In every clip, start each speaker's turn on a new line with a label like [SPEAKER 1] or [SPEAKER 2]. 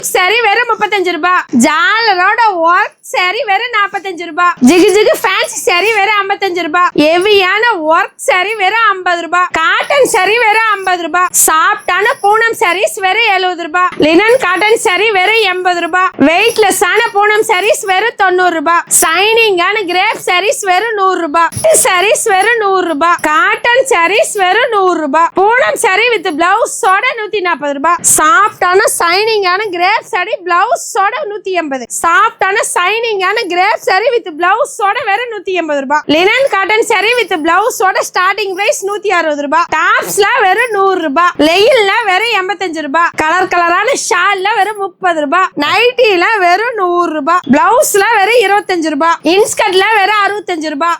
[SPEAKER 1] Silk saree வெறும் 35 ரூபாய். ஜாலரோட work saree வெறும் 45 ரூபாய். ஜிகு ஜிகு ஃபேன்சி saree வெறும் 55 ரூபாய். ஹெவியான ஒர்க் saree வெறும் 50 ரூபாய். காட்டன் saree வெறும் 50 ரூபாய். சாஃப்டான பூனம் sarees வெறும் 70 ரூபாய். லினன் காட்டன் saree வெறும் 80 ரூபாய். வெயிட்லெஸ்ஸான பூனம் sarees வெறும் 90 ரூபாய். சைனிங்கான கிரேப் sarees வெறும் 100 ரூபாய். sarees வெறும் 100 ரூபாய். காட்டன் sarees வெறும் 100 ரூபாய். பூனம் saree வித் பிளவுஸோட 140 ரூபாய். சாஃப்டான சைனிங்கான கிரேப் saree பிளவுஸோட 180. சாஃப்டான சைனிங்கான கிரேப் saree வித் பிளவுஸோட வெறும் 180 ரூபாய். லினன் காட்டன் saree வித் பிளவுஸோட ஸ்டார்டிங் பிரைஸ் 160 ரூபாய். டாப்ஸ்ல வெறும் 100 ரூபாய். லெகின்ல வெறும் 85 ரூபாய். கலர் கலரான ஷால்ல வெறும் 30 ரூபாய். நைட்டில வெறும் 100 ரூபாய். பிளவுஸ்ல வெறும் 25 ரூபாய். இன்ஸ்கர்ட்ல வெறும் 65 ரூபாய்.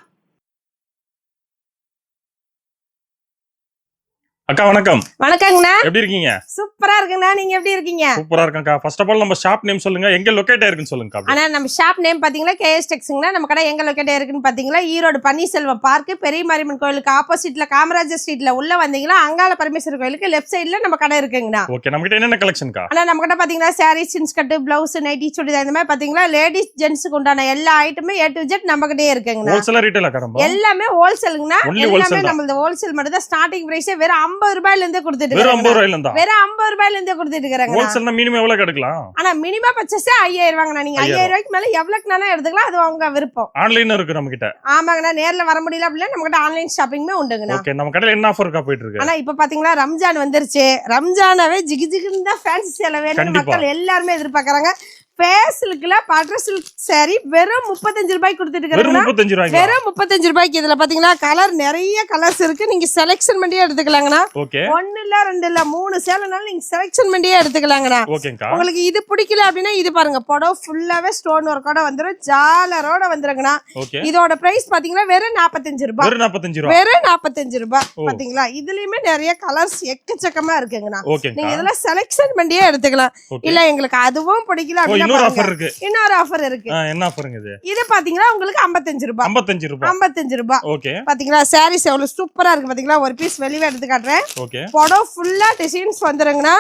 [SPEAKER 2] அக்கா வணக்கம்.
[SPEAKER 1] வணக்கங்கண்ணா.
[SPEAKER 2] எப்படி இருக்கீங்க?
[SPEAKER 1] சூப்பரா இருக்குண்ணா. நீங்க எப்படி இருக்கீங்க?
[SPEAKER 2] சூப்பரா இருக்கேன்க்கா. ஃபர்ஸ்ட் ஆஃப் ஆல் நம்ம ஷாப் நேம் சொல்லுங்க, எங்க லொகேட் ஆயிருக்குன்னு சொல்லுங்க.
[SPEAKER 1] ஆனா நம்ம ஷாப் நேம் பாத்தீங்களா KS டெக்ஸ்ங்கண்ணா. நம்ம கடை எங்க லொகேட் ஆயிருக்குன்னு பாத்தீங்களா ஈரோடு பன்னீர்செல்வம் பார்க் பெரிய மாரியம்மன் கோயிலுக்கு ஆப்போசிட்ல காமராஜர் ஸ்ட்ரீட்ல உள்ள வந்தீங்களா அங்காள பரமேஸ்வரர் கோயிலுக்கு லெஃப்ட் சைடுல நம்ம கடை இருக்குங்கண்ணா.
[SPEAKER 2] ஓகே, நம்ம கிட்ட என்னென்ன கலெக்ஷன்க்கா?
[SPEAKER 1] ஆனா நம்ம கிட்ட பாத்தீங்கன்னா saris, inskirt, blouse, nighty, chudidar இந்த மாதிரி பாத்தீங்களா லேடிஸ் ஜென்ட்ஸ்க்கு உண்டான எல்லா ஐட்டமும் A to Z நம்ம கிட்டே இருக்குங்கண்ணா.
[SPEAKER 2] ஹோல்சேல் ரீட்டைல் அக்கா?
[SPEAKER 1] எல்லாமே ஹோல்சேலுங்கண்ணா. எல்லாமே நம்மளது ஹோல்சேல் மட்டும் தான். ஸ்டார்டிங் பிரைஸே வெறும் 50 ரூபாயில இருந்து கொடுத்துட்டு
[SPEAKER 2] வெறும் 50 ரூபாயில இருந்தா
[SPEAKER 1] வெறும் 50 ரூபாயில இருந்து கொடுத்துட்டு இருக்காங்க.
[SPEAKER 2] ஹோல்சேல்னா மினிமம் எவ்வளவு எடுக்கலாம்?
[SPEAKER 1] ஆனா மினிமம் பர்சேஸ் 5000 ரூபாய்ங்கண்ணா. நீங்க 5000 ரூபாய்க்கு மேல எவ்வளவுக்குனாலும் எடுத்துக்கலாம். அது அவங்க விருப்பம்.
[SPEAKER 2] ஆன்லைன் இருக்கு நம்ம கிட்ட.
[SPEAKER 1] ஆமாங்கண்ணா. நேர்ல வர முடியல அப்படின்னா நம்ம கிட்ட ஆன்லைன் ஷாப்பிங்மே உண்டுங்கண்ணா.
[SPEAKER 2] ஓகே, நம்ம கடையில என்ன ஆஃபர் இருக்கா போயிட்டு இருக்கு?
[SPEAKER 1] ஆனா இப்ப பாத்தீங்களா ரம்ஜான் வந்துருச்சு. ரம்ஜானாவே ஜிகு ஜிகுன்னு தான் ஃபேன்சி சேலை வேணும் மக்கள் எல்லாருமே எதிர்பார்க்கறாங்க. ஃபேஸ்லுக்குல பட்டர் சில்க் saree வெறும் 35 ரூபாய்க்கு கொடுத்துட்டு இருக்காங்க. வெறும் 35 ரூபாய்க்கு. இதுல பாத்தீங்கன்னா கலர் நிறைய கலர்ஸ் இருக்கு. நீங்க செலக்ஷன் பண்ணியே எடுத்துக்கலாங்கண்ணா. ஒன்னு இல்ல ரெண்டு இல்ல 3 சேலைனாலும் நீங்க செலக்ஷன் பண்ணியே எடுத்துக்கலாங்கண்ணா. உங்களுக்கு இது பிடிக்கல அப்படின்னா இது பாருங்க, புடவை ஃபுல்லாவே ஸ்டோன் ஒர்க்கோட வந்துரும், ஜாலரோட வந்துருங்கண்ணா. இதோட பிரைஸ் பாத்தீங்கன்னா வெறும் 45 ரூபாய். வெறும் 45 ரூபாய். பாத்தீங்களா இதுலயுமே நிறைய கலர்ஸ் எக்கச்சக்கமா இருக்குங்கண்ணா. நீங்க இதெல்லாம் செலக்ஷன் பண்ணியே எடுத்துக்கலாம். இல்ல எங்களுக்கு அதுவும் பிடிக்கல அப்படின்னா இன்னொரு ஆஃபர் இருக்கு.
[SPEAKER 2] என்ன ஆஃபர்ங்க இது?
[SPEAKER 1] இது பாத்தீங்கன்னா உங்களுக்கு 55 ரூபாய். 55 ரூபாய்.
[SPEAKER 2] ஓகே,
[SPEAKER 1] பாத்தீங்களா சாரீஸ் எவ்வளவு சூப்பரா இருக்கு பாத்தீங்களா. ஒரு பீஸ் வெளியே எடுத்து காட்டுறேன். புடவை ஃபுல்லா டிசைன்ஸ் வந்துருங்கண்ணா.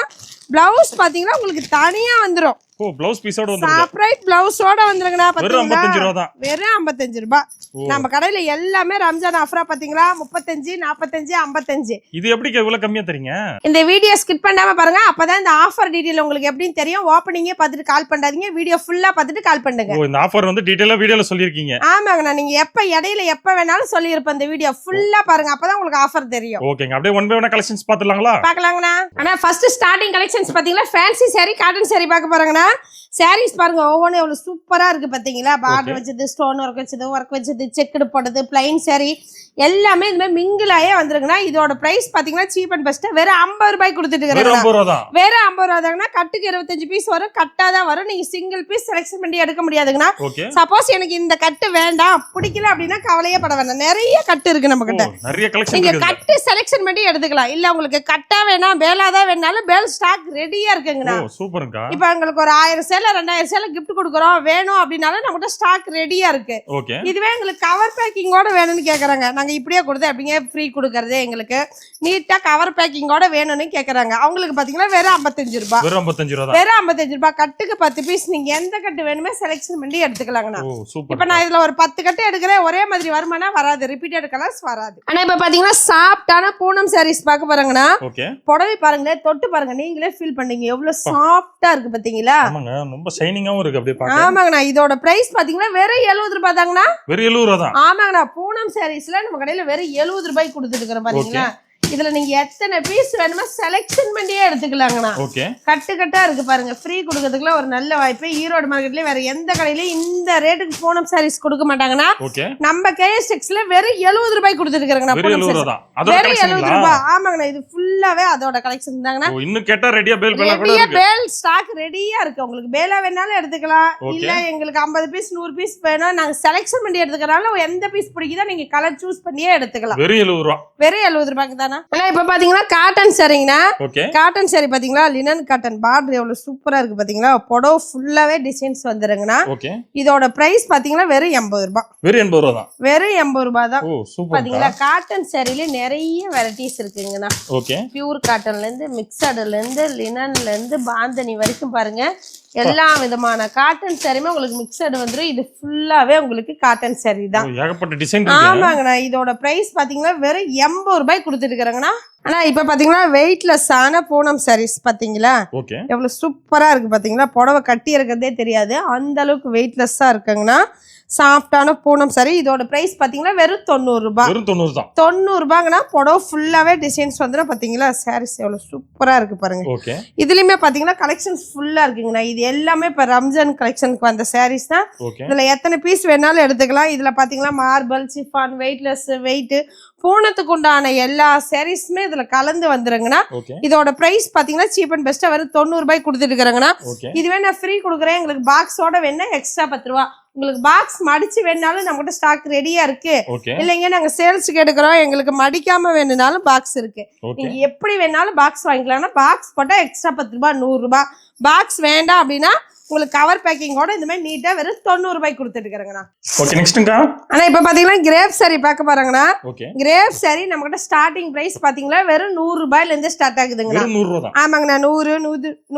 [SPEAKER 1] பிளவுஸ் பாத்தீங்கன்னா உங்களுக்கு தனியா வந்துரும்.
[SPEAKER 2] ஓ, பிளவுஸ் பீஸோட வந்துரும்.
[SPEAKER 1] செப்பரேட் பிளவுஸோட வந்துருங்கண்ணா.
[SPEAKER 2] வெறும் 55 ரூபாய் தான்.
[SPEAKER 1] வெறும் 55 ரூபாய். நம்ம கடையில எல்லாமே ரம்ஜான் ஆஃபரா பாத்தீங்களா 35, 45, 55.
[SPEAKER 2] இது எப்படி இவ்வளவு கம்மியா தரீங்க?
[SPEAKER 1] இந்த வீடியோ ஸ்கிப் பண்ணாம பாருங்க. அப்பதான் இந்த ஆஃபர் டீடைல் உங்களுக்கு எப்படின்னு தெரியும். ஓபனிங்கே பார்த்துட்டு கால் பண்ணாதீங்க. வீடியோ ஃபுல்லா பார்த்துட்டு கால் பண்ணுங்க.
[SPEAKER 2] ஓ, இந்த ஆஃபர் வந்து டீடைலா வீடியோல சொல்லிருக்கீங்க.
[SPEAKER 1] ஆமாங்கண்ணா. நீங்க எப்ப இடையில எப்ப வேணாலும் சொல்லிருப்பேன். இந்த வீடியோ ஃபுல்லா பாருங்க. அப்பதான் உங்களுக்கு ஆஃபர் தெரியும்.
[SPEAKER 2] ஓகேங்க, அப்படியே ஒன் பை ஒன் கலெக்ஷன்ஸ் பாத்துலாங்களா?
[SPEAKER 1] பார்க்கலாங்கண்ணா. ஆனா ஃபர்ஸ்ட் ஸ்டார்டிங் கலெக்ஷன்ஸ் பாத்தீங்களா ஃபேன்சி saree, காட்டன் saree பார்க்க போறாங்கண்ணா. சாரீஸ் பாருங்க ஒவ்வொன்றும் எவ்வளவு சூப்பரா இருக்கு பாத்தீங்களா. பார்டர் வச்சது, ஸ்டோன் ஒர்க் வச்சது, ஒர்க் வச்சது, செக்குடு போட்டது, பிளைன் saree எல்லாமே இந்த மாதிரி மிங்கிலாயே வந்துருக்குன்னா. இதோட பிரைஸ் பாத்தீங்கன்னா சீப் அண்ட் பெஸ்ட் வெறும் 50 ரூபாய்க்கு கொடுத்துட்டு இருக்காங்க. வெறும் 50 ரூபா தாங்கண்ணா. கட்டுக்கு 25 பீஸ் வரும். கட்டா தான் வரும். நீங்க சிங்கிள் பீஸ் செலக்ஷன் பண்ணி எடுக்க முடியாதுங்கண்ணா. சப்போஸ் எனக்கு இந்த கட்டு வேண்டாம் பிடிக்கல அப்படின்னா கவலையே பட வேண்டாம். நிறைய கட்டு இருக்கு நம்ம கிட்ட. நீங்க கட்டு செலக்ஷன் பண்ணி எடுத்துக்கலாம். இல்ல உங்களுக்கு கட்டா வேணாம் பேலாதான் வேணாலும் பேல் ஸ்டாக் ரெடியா இருக்குங்கண்ணா. இப்ப உங்களுக்கு ஒரு 1000 சேலை 2000 சேலை கிஃப்ட் கொடுக்குறோம் வேணும் அப்படின்னாலும் நம்ம கிட்ட ஸ்டாக் ரெடியா இருக்கு. இதுவே எங்களுக்கு கவர் பேக்கிங்கோட வேணும்னு கேக்குறாங்க. நாங்க இப்படியே கொடுத்து அப்படிங்க ஃப்ரீ கொடுக்கறது எங்களுக்கு நீட்டா கவர் பேக்கிங்கோட வேணும்னு கேக்குறாங்க. அவங்களுக்கு பாத்தீங்கன்னா வெறும் 55 ரூபாய். வெறும் 55 ரூபாய். கட்டுக்கு 10 பீஸ் நீங்க எந்த கட்டு வேணுமே செலக்ஷன் பண்ணி எடுத்துக்கலாங்கண்ணா. இப்ப நான் இதுல ஒரு 10 கட்டு எடுக்கிறேன். ஒரே மாதிரி வருமானா வராது. ரிப்பீட்டட் கலர்ஸ் வராது. ஆனா இப்ப பாத்தீங்கன்னா சாஃப்டான பூனம் சாரீஸ் பார்க்க போறாங்கண்ணா. புடவை பாருங்களேன், தொட்டு பாருங்க, நீங்களே ஃபீல் பண்ணீங்க எவ்வளவு சாஃப்டா இருக்கு பாத்தீங்களா.
[SPEAKER 2] ரொம்ப ஷைனிங்காவும் இருக்கு அப்படியே பாக்க.
[SPEAKER 1] ஆமாங்கண்ணா. இதோட பிரைஸ் பாத்தீங்கன்னா வெறும் 70 ரூபாய் தாங்கண்ணா.
[SPEAKER 2] வெறும் 70 ரூபாய் தான்.
[SPEAKER 1] ஆமாங்கண்ணா. பூனம் சாரீஸ்ல நம்ம கடையில வெறும் 70 ரூபாய்க்கு கொடுத்துட்டு இருக்கோம் பாத்தீங்களா. இதுல நீங்க எத்தனை பீஸ் வேணுமோ செலக்ஷன் பண்ணியே எடுத்துக்கலாங்கண்ணா. கட்டு கட்டா இருக்கு பாருங்க. ஃப்ரீ கொடுக்கறதுக்குள்ள ஒரு நல்ல வாய்ப்பு. ஈரோடு மார்க்கெட்லயே வேற எந்த கடையிலயும் இந்த ரேட்டுக்கு பூனம் சாரீஸ் கொடுக்க மாட்டாங்கன்னா. நம்ம KS டெக்ஸ்ல வெறும் 70 ரூபாய்க்கு கொடுத்துட்டு இருக்காங்கண்ணா. வெறும் 70 ரூபாய். ஆமாங்கண்ணா. இது ஃபுல்லாவே அதோட கலெக்ஷன் தாங்கண்ணா.
[SPEAKER 2] இன்னும் கேட்டா ரெடியா பேல்
[SPEAKER 1] பேல் ஸ்டாக் ரெடியா இருக்கு. உங்களுக்கு பேலா வேணாலும் எடுத்துக்கலாம். இல்ல எங்களுக்கு 50 பீஸ் 100 பீஸ் வேணும் நாங்க செலக்ஷன் பண்ணி எடுத்துக்கறனால எந்த பீஸ் பிடிக்குதோ நீங்க கலர் சூஸ் பண்ணியே எடுத்துக்கலாம்.
[SPEAKER 2] வெறும் 70 ரூபாய்.
[SPEAKER 1] வெறும் 70 ரூபாய்க்கு தானா. ஆனா இப்ப பாத்தீங்கன்னா காட்டன் சாரிங்கண்ணா.
[SPEAKER 2] ஓகே
[SPEAKER 1] காட்டன் சாரி பாத்தீங்களா, லினன் காட்டன் பார்டர் எவ்வளவு சூப்பரா இருக்கு பாத்தீங்களா. புடவை ஃபுல்லாவே டிசைன்ஸ் வந்துருங்கண்ணா.
[SPEAKER 2] ஓகே
[SPEAKER 1] இதோட பிரைஸ் பாத்தீங்கன்னா வெறும் 80 ரூபாய்.
[SPEAKER 2] வெறும் 80 ரூபா தான்.
[SPEAKER 1] வெறும் 80 ரூபாய் தான்.
[SPEAKER 2] ஓ சூப்பர்
[SPEAKER 1] பாத்தீங்களா காட்டன் சாரில நிறைய வெரைட்டிஸ் இருக்குங்கண்ணா.
[SPEAKER 2] ஓகே
[SPEAKER 1] பியூர் காட்டன்ல இருந்து மிக்சடுல இருந்து லினன்ல இருந்து பாந்தனி வரைக்கும் பாருங்க எல்லா விதமான காட்டன் சாரியுமே உங்களுக்கு மிக்சடு வந்துடும். இது ஃபுல்லாவே உங்களுக்கு காட்டன் சாரி தான்.
[SPEAKER 2] ஏகப்பட்ட டிசைன் இருக்கு.
[SPEAKER 1] ஆமாங்கண்ணா. இதோட பிரைஸ் பாத்தீங்கன்னா வெறும் 80 ரூபாய் கொடுத்துட்டு இருக்காங்கண்ணா. ஆனா இப்ப பாத்தீங்கன்னா வெயிட்லெஸ் ஆன பூனம் சாரீஸ் பாத்தீங்களா
[SPEAKER 2] ஓகே
[SPEAKER 1] எவ்வளவு சூப்பரா இருக்கு பாத்தீங்களா. புடவை கட்டி இருக்கிறதே தெரியாது, அந்த அளவுக்கு வெயிட்லெஸ்ஸா இருக்குங்கண்ணா. சாஃப்டான பூனம் சாரி. இதோட பிரைஸ் பாத்தீங்கன்னா வெறும் 90 ரூபாய்.
[SPEAKER 2] வெறும் 90 தான்.
[SPEAKER 1] 90 ரூபாய்னா புடவை ஃபுல்லாவே டிசைன்ஸ் வந்துடும் பாத்தீங்களா. சாரீஸ் எவ்வளவு சூப்பரா இருக்கு பாருங்க.
[SPEAKER 2] ஓகே
[SPEAKER 1] இதுலயுமே பாத்தீங்கன்னா கலெக்ஷன்ஸ் ஃபுல்லா இருக்குங்கண்ணா. இது எல்லாமே இப்ப ரம்ஜான் கலெக்ஷனுக்கு வந்த சாரீஸ் தான்.
[SPEAKER 2] ஓகே
[SPEAKER 1] இதுல எத்தனை பீஸ் வேணாலும் எடுத்துக்கலாம். இதுல பாத்தீங்கன்னா மார்பல், சிஃபான், வெயிட்லெஸ், வெயிட், பூனத்துக்கு உண்டான எல்லா சாரீஸுமே இதுல கலந்து வந்துருங்கண்ணா.
[SPEAKER 2] ஓகே
[SPEAKER 1] இதோட பிரைஸ் பாத்தீங்கன்னா சீப் அண்ட் பெஸ்டா வெறும் 90 ரூபாய் கொடுத்துட்டு இருக்காங்கண்ணா.
[SPEAKER 2] ஓகே
[SPEAKER 1] இதுவே நான் ஃப்ரீ கொடுக்குறேன். எங்களுக்கு பாக்ஸோட வேணா எக்ஸ்ட்ரா 10 ரூபா. உங்களுக்கு பாக்ஸ் மடிச்சு வேணாலும் நம்மகிட்ட ஸ்டாக் ரெடியா இருக்கு.
[SPEAKER 2] ஓகே
[SPEAKER 1] இல்லைங்க நாங்க சேல்ஸுக்கு எடுக்கிறோம், எங்களுக்கு மடிக்காம வேணும்னாலும் பாக்ஸ் இருக்கு.
[SPEAKER 2] ஓகே
[SPEAKER 1] நீங்க எப்படி வேணாலும் பாக்ஸ் வாங்கிக்கலாம்னா பாக்ஸ் போட்டா எக்ஸ்ட்ரா 10 ரூபாய் 100 ரூபாய். பாக்ஸ் வேண்டாம் அப்படின்னா உங்களுக்கு கவர் பேக்கிங்கோட இந்த மாதிரி நீட்டா வெறும் 90 ரூபாய் கொடுத்துட்டு இருக்காங்கண்ணா.
[SPEAKER 2] ஓகே நெக்ஸ்ட்ங்கா.
[SPEAKER 1] ஆனா இப்ப பாத்தீங்கன்னா கிரேப் சாரி பார்க்க போறாங்கண்ணா.
[SPEAKER 2] ஓகே
[SPEAKER 1] கிரேப் சாரி நம்ம கிட்ட ஸ்டார்டிங் பிரைஸ் பாத்தீங்கன்னா வெறும் 100 ரூபாயில இருந்து ஸ்டார்ட் ஆகுதுங்கண்ணா.
[SPEAKER 2] வெறும் 100 ரூபா தான்.
[SPEAKER 1] ஆமாங்கண்ணா. 100,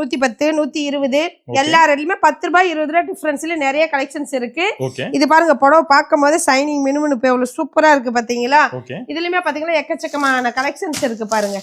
[SPEAKER 1] 110, 120 எல்லா ரேட்லயுமே 10 ரூபாய் 20 ரூபாய் டிஃபரன்ஸ்ல நிறைய கலெக்ஷன்ஸ் இருக்கு.
[SPEAKER 2] ஓகே
[SPEAKER 1] இது பாருங்க புடவை பார்க்கும் போது சைனிங் மினுமினு எவ்வளவு சூப்பரா இருக்கு பாத்தீங்களா.
[SPEAKER 2] ஓகே
[SPEAKER 1] இதுலயுமே பாத்தீங்கன்னா எக்கச்சக்கமான கலெக்ஷன்ஸ் இருக்கு பாருங்க.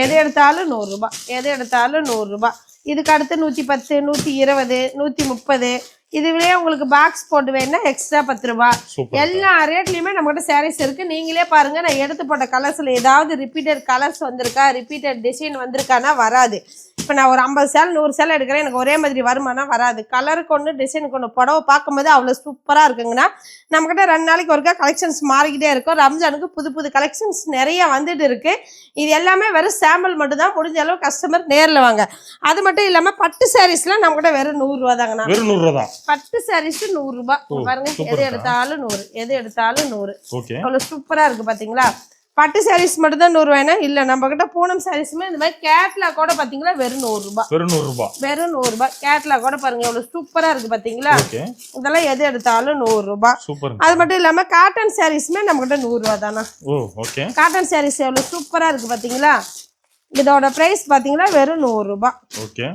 [SPEAKER 1] எது எடுத்தாலும் 100 ரூபாய், எது எடுத்தாலும் 100 ரூபாய். இதுக்கு அடுத்து 110, 120, 130. இதுலயே உங்களுக்கு பாக்ஸ் போட்டு வேணா எக்ஸ்ட்ரா 10 ரூபாய்.
[SPEAKER 2] சூப்பர்.
[SPEAKER 1] எல்லா ரேட்லயுமே நம்மகிட்ட சாரீஸ் இருக்கு. நீங்களே பாருங்க, நான் எடுத்து போட்ட கலர்ஸ்ல ஏதாவது ரிப்பீட்டட் கலர்ஸ் வந்திருக்கா, ரிப்பீட்டட் டிசைன் வந்திருக்கானா வராது. இப்ப நான் ஒரு 50 சேலை 100 சேலை எடுக்கிறேன், எனக்கு ஒரே மாதிரி வருமானா வராது. கலருக்கு ஒன்று டிசைனுக்கு ஒன்று. புடவை பார்க்கும்போது அவ்வளவு சூப்பரா இருக்குங்கன்னா நம்மகிட்ட 2 நாளைக்கு ஒருக்கா கலெக்ஷன்ஸ் மாறிக்கிட்டே இருக்கும். ரம்ஜானுக்கு புது புது கலெக்ஷன்ஸ் நிறைய வந்துட்டு இருக்கு. இது எல்லாமே வெறும் சாம்பிள் மட்டும் தான். முடிஞ்ச அளவு கஸ்டமர் நேர்ல வாங்க. அது மட்டும் இல்லாம பட்டு சாரீஸ்லாம் நம்மகிட்ட வெறும் 100 ரூபா தாங்கண்ணா.
[SPEAKER 2] வெறும் 100 ரூபா தான்.
[SPEAKER 1] பட்டு சாரீஸ் 100 ரூபாய். பாருங்க எது எடுத்தாலும் 100, எது எடுத்தாலும் 100.
[SPEAKER 2] ஓகே
[SPEAKER 1] அவ்வளவு சூப்பரா இருக்கு பாத்தீங்களா. பட்டு சாரீஸ் மட்டும் தான் 100 ரூபாய்னா இல்ல, நம்ம கிட்ட பூனம் சாரீஸுமே இந்த மாதிரி கேட்லாக் கூட பாத்தீங்களா வெறும் 100 ரூபாய்.
[SPEAKER 2] வெறும் 100 ரூபா.
[SPEAKER 1] வெறும் 100 ரூபாய். கேட்லாக் கூட பாருங்க எவ்வளவு சூப்பரா இருக்கு பாத்தீங்களா.
[SPEAKER 2] ஓகே
[SPEAKER 1] இதெல்லாம் எது எடுத்தாலும் 100 ரூபாய்.
[SPEAKER 2] சூப்பர்.
[SPEAKER 1] அது மட்டும் இல்லாம காட்டன் சாரீஸ்மே நம்ம கிட்ட 100 ரூபாய் தானா.
[SPEAKER 2] ஓ ஓகே
[SPEAKER 1] காட்டன் சாரீஸ் எவ்வளவு சூப்பரா இருக்கு பாத்தீங்களா. இதோட பிரைஸ் பாத்தீங்கன்னா வெறும் 100 ரூபாய்.
[SPEAKER 2] ஓகே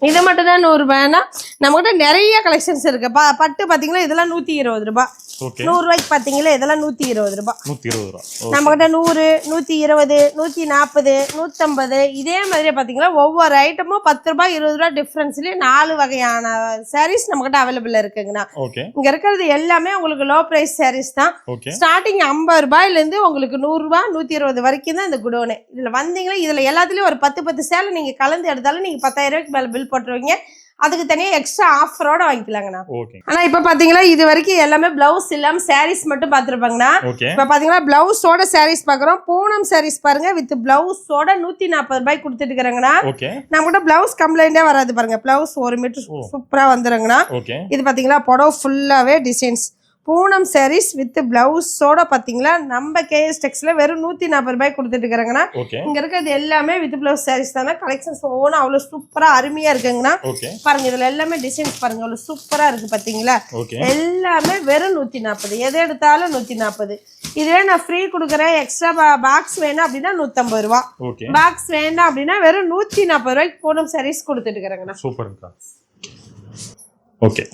[SPEAKER 1] இது மட்டும் தான் 100 ரூபாய்னா நம்மகிட்ட நிறைய கலெக்ஷன்ஸ் இருக்கு. பட்டு பாத்தீங்கன்னா இதெல்லாம் 120 ரூபாய்.
[SPEAKER 2] ஓகே
[SPEAKER 1] 100 ரூபாய்க்கு பாத்தீங்களா இதெல்லாம் 120 ரூபாய்.
[SPEAKER 2] 120 ரூபா.
[SPEAKER 1] நம்ம கிட்ட 100, 120, 140, 150 இதே மாதிரியே பாத்தீங்களா ஒவ்வொரு ஐட்டமும் 10 ரூபாய் 20 ரூபாய் டிஃபரன்ஸ்லயே 4 வகையான சாரீஸ் நம்ம கிட்ட அவைலபிள் இருக்குங்கண்ணா.
[SPEAKER 2] ஓகே
[SPEAKER 1] இங்க இருக்கிறது எல்லாமே உங்களுக்கு லோ பிரைஸ் சாரீஸ் தான்.
[SPEAKER 2] ஓகே
[SPEAKER 1] ஸ்டார்டிங் 50 ரூபாயில இருந்து உங்களுக்கு 100 ரூபாய் 120 வரைக்கும் தான் இந்த குடோனு. இதுல வந்தீங்களா இதுல எல்லாத்துலயும் ஒரு 10 சேலை நீங்க கலந்து எடுத்தாலும் நீங்க 10,000 ரூபாய்க்கு மேல பில் போட்டுருவீங்க. அதுக்கு தனியா எக்ஸ்ட்ரா ஆஃபரோட வாங்கிக்கலாங்கண்ணா.
[SPEAKER 2] ஓகே
[SPEAKER 1] ஆனா இப்ப பாத்தீங்களா இது வரைக்கும் எல்லாமே பிளவுஸ் இல்லாம சாரீஸ் மட்டும் பாத்துருப்பாங்கண்ணா.
[SPEAKER 2] ஓகே
[SPEAKER 1] இப்ப பாத்தீங்கன்னா பிளவுஸோட சாரீஸ் பாக்குறோம். பூனம் சாரீஸ் பாருங்க வித் பிளவுஸோட 140 ரூபாய் கொடுத்துட்டு இருக்காங்கண்ணா.
[SPEAKER 2] ஓகே
[SPEAKER 1] நம்ம கூட பிளவுஸ் கம்ப்ளைண்டே வராது பாருங்க. பிளவுஸ் 1 மீட்டர் சூப்பரா வந்துருங்கண்ணா.
[SPEAKER 2] ஓகே
[SPEAKER 1] இது பாத்தீங்களா புடவை ஃபுல்லாவே டிசைன்ஸ். பூனம் சாரீஸ் வித் பிளவுஸோட பாத்தீங்களா நம்ம கேஎஸ் டெக்ஸ்ல வெறும் 140 ரூபாய் கொடுத்துட்டு இருக்காங்கண்ணா.
[SPEAKER 2] ஓகே
[SPEAKER 1] இங்க இருக்கிறது எல்லாமே வித் பிளவுஸ் சாரீஸ் தானே. கலெக்ஷன்ஸ் ஒவ்வொன்றும் அவ்வளவு சூப்பரா அருமையா இருக்குங்கண்ணா.
[SPEAKER 2] ஓகே
[SPEAKER 1] பாருங்க இதுல எல்லாமே டிசைன்ஸ் பாருங்க அவ்வளவு சூப்பரா இருக்கு பாத்தீங்களா.
[SPEAKER 2] ஓகே
[SPEAKER 1] எல்லாமே வெறும் 140, எது எடுத்தாலும் 140. இதுவே நான் ஃப்ரீ கொடுக்குறேன். எக்ஸ்ட்ரா பாக்ஸ் வேணும் அப்படின்னா 150 ரூபாய்.
[SPEAKER 2] ஓகே
[SPEAKER 1] பாக்ஸ் வேண்டாம் அப்படின்னா வெறும் 140 ரூபாய்க்கு பூனம் சாரீஸ் கொடுத்துட்டு இருக்கிறாங்கண்ணா.
[SPEAKER 2] சூப்பர்ங்கா. Okay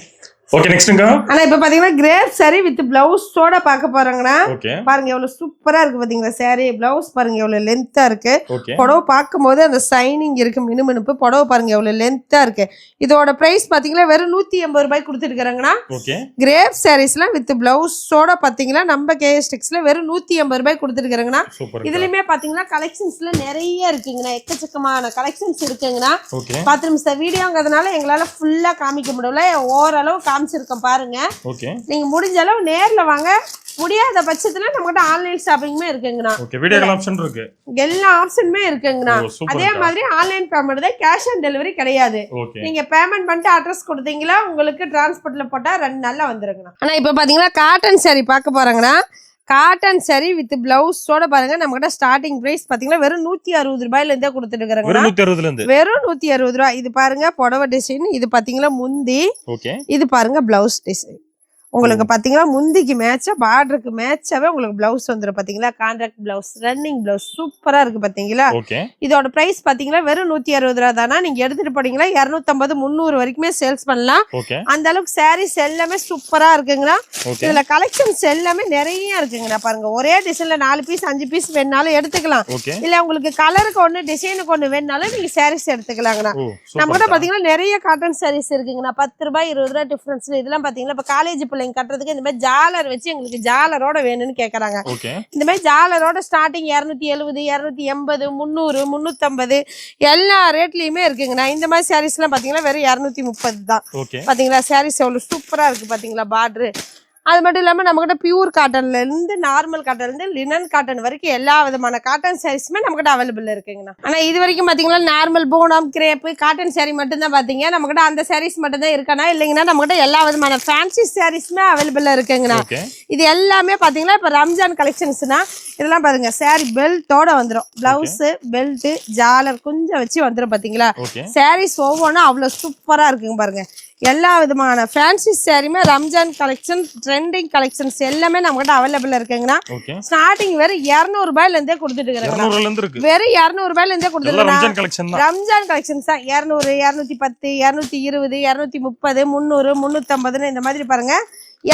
[SPEAKER 2] okay நெக்ஸ்ட்ங்கா.
[SPEAKER 1] ஆனா இப்ப பாத்தீங்கன்னா கிரேப் சாரி வித் பிளவுஸோட பார்க்க போறாங்கண்ணா.
[SPEAKER 2] ஓகே
[SPEAKER 1] பாருங்க எவ்வளவு சூப்பரா இருக்கு பாத்தீங்களா சாரி. பிளவுஸ் பாருங்க எவ்வளவு லென்த்தா இருக்கு.
[SPEAKER 2] ஓகே
[SPEAKER 1] புடவை பார்க்கும்போது அந்த சைனிங் இருக்கு மினுமினுப்பு. புடவை பாருங்க எவ்வளவு லென்த்தா இருக்கு. இதோட பிரைஸ் பாத்தீங்கன்னா வெறும் 180 ரூபாய் கொடுத்துட்டு இருக்காங்கண்ணா.
[SPEAKER 2] ஓகே
[SPEAKER 1] கிரேப் சாரீஸ்லாம் வித் பிளவுஸோட பாத்தீங்கன்னா நம்ம கேஎஸ் டெக்ஸ்ல வெறும் 180 ரூபாய் கொடுத்துட்டு இருக்காங்கண்ணா.
[SPEAKER 2] சூப்பர்.
[SPEAKER 1] இதுலயுமே பாத்தீங்கன்னா கலெக்ஷன்ஸ்ல நிறைய இருக்குங்கண்ணா. எக்கச்சக்கமான கலெக்ஷன்ஸ் இருக்குங்கண்ணா.
[SPEAKER 2] ஓகே
[SPEAKER 1] 10 நிமிஷம் வீடியோங்கிறதுனால எங்களால ஃபுல்லா காமிக்க முடியல. ஓரளவு காமிச்சிருக்கோம் பாருங்க.
[SPEAKER 2] ஓகே
[SPEAKER 1] நீங்க முடிஞ்ச அளவு நேர்ல வாங்க. முடியாத பட்சத்துல நம்மகிட்ட ஆன்லைன் ஷாப்பிங்குமே இருக்குங்கண்ணா.
[SPEAKER 2] ஓகே வீடியோ கால் ஆப்ஷன் இருக்கு.
[SPEAKER 1] எல்லா ஆப்ஷனுமே இருக்குங்கண்ணா.
[SPEAKER 2] ஓ, சூப்பர்
[SPEAKER 1] அதே மாதிரி ஆன்லைன் பேமெண்ட் தான், கேஷ் ஆன் டெலிவரி கிடையாது.
[SPEAKER 2] ஓகே
[SPEAKER 1] நீங்க பேமெண்ட் பண்ணிட்டு அட்ரஸ் கொடுத்தீங்களா உங்களுக்கு டிரான்ஸ்போர்ட்ல போட்டா 2 நாள்ல வந்துருங்கண்ணா. ஆனா இப்ப பாத்தீங்கன்னா காட்டன் சாரி பார்க்க போறாங்கண்ணா. காட்டன் saree வித் பிளவுஸோட பாருங்க நம்ம கிட்ட ஸ்டார்டிங் பிரைஸ் பாத்தீங்கன்னா வெறும் 160 ரூபாயில இருந்தே கொடுத்துட்டு இருக்காங்க.
[SPEAKER 2] வெறும் 160 ல இருந்து.
[SPEAKER 1] வெறும் 160 ரூபாய். இது பாருங்க புடவை டிசைன். இது பாத்தீங்கன்னா முந்தி.
[SPEAKER 2] ஓகே.
[SPEAKER 1] இது பாருங்க பிளவுஸ் டிசைன். உங்களுக்கு பாத்தீங்கன்னா முந்திக்கு மேட்சா பார்டருக்கு மேட்சாவே உங்களுக்கு பிளவுஸ் வந்துரும் பாத்தீங்களா. கான்ட்ராக்ட் பிளவுஸ் ரன்னிங் பிளவுஸ் சூப்பரா இருக்கு பாத்தீங்களா. இதோட பிரைஸ் பாத்தீங்கன்னா வெறும் 160 ரூபாய் தானா. நீங்க எடுத்துட்டு போனீங்கன்னா 250 300 வரைக்குமே சேல்ஸ் பண்ணலாம். அந்த அளவுக்கு சாரீஸ் எல்லாமே சூப்பரா இருக்குங்கண்ணா. இதுல கலெக்ஷன்ஸ் எல்லாமே நிறைய இருக்குங்கண்ணா. பாருங்க ஒரே டிசைன்ல 4 பீஸ் 5 பீஸ் வேணாலும் எடுத்துக்கலாம். இல்ல உங்களுக்கு கலருக்கு ஒண்ணு டிசைனுக்கு ஒண்ணு வேணாலும் நீங்க சாரீஸ் எடுத்துக்கலாங்கண்ணா. நம்ம கிட்ட பாத்தீங்கன்னா நிறைய காட்டன் சாரீஸ் இருக்குங்கண்ணா. 10 ரூபாய் 20 ரூபாய் டிஃபரன்ஸ்ல. இதெல்லாம் பாத்தீங்கன்னா இப்ப காலேஜ் பிள்ளைங்க கட்டுறதுக்கு இந்த மாதிரி ஜாலர் வச்சு எங்களுக்கு ஜாலரோட வேணும்னு கேக்குறாங்க. இந்த மாதிரி ஜாலரோட ஸ்டார்டிங் 270 280 300 350 எல்லா ரேட்லயுமே இருக்குங்கண்ணா. இந்த மாதிரி சாரீஸ் எல்லாம் பாத்தீங்கன்னா வெறும் 230 தான். பாத்தீங்களா சாரீஸ் எவ்வளவு சூப்பரா இருக்கு பாத்தீங்களா. பார்டர் அது மட்டும் இல்லாம நம்ம கிட்ட பியூர் காட்டன்ல இருந்து நார்மல் காட்டன்ல இருந்து லினன் காட்டன் வரைக்கும் எல்லா விதமான காட்டன் சாரீஸுமே நம்ம கிட்ட அவைலபிள் இருக்குங்கண்ணா. ஆனா இது வரைக்கும் பாத்தீங்கன்னா நார்மல் போனம் கிரேப்பு காட்டன் சாரீ மட்டும் தான் பாத்தீங்க. நம்ம கிட்ட அந்த சாரீஸ் மட்டும் தான் இருக்கானா இல்லைங்கன்னா நம்ம கிட்ட எல்லா விதமான ஃபேன்சி சாரீஸுமே அவைலபிள் இருக்குங்கண்ணா. இது எல்லாமே பாத்தீங்கன்னா இப்ப ரம்ஜான் கலெக்ஷன்ஸ்னா இதெல்லாம் பாருங்க சாரி பெல்ட்டோட வந்துடும். பிளவுஸ் பெல்ட் ஜாலர் கொஞ்சம் வச்சு வந்துடும் பாத்தீங்களா. சாரீஸ் ஒவ்வொன்றும் அவ்வளவு சூப்பரா இருக்குங்க பாருங்க. எல்லா விதமான ஃபேன்சி சாரீமே ரம்ஜான் கலெக்ஷன் ட்ரெண்டிங் கலெக்ஷன்ஸ் எல்லாமே நம்ம கிட்ட அவைலபிள் இருக்குங்கண்ணா. ஸ்டார்டிங் வெறும் 200 ரூபாயில இருந்தே கொடுத்துட்டு இருக்காங்க. வெறும் 200 ரூபாயில இருந்தே கொடுத்துருக்காங்க. ரம்ஜான் கலெக்ஷன்ஸ் தான் 200 210 220 230 300 350 இந்த மாதிரி பாருங்க.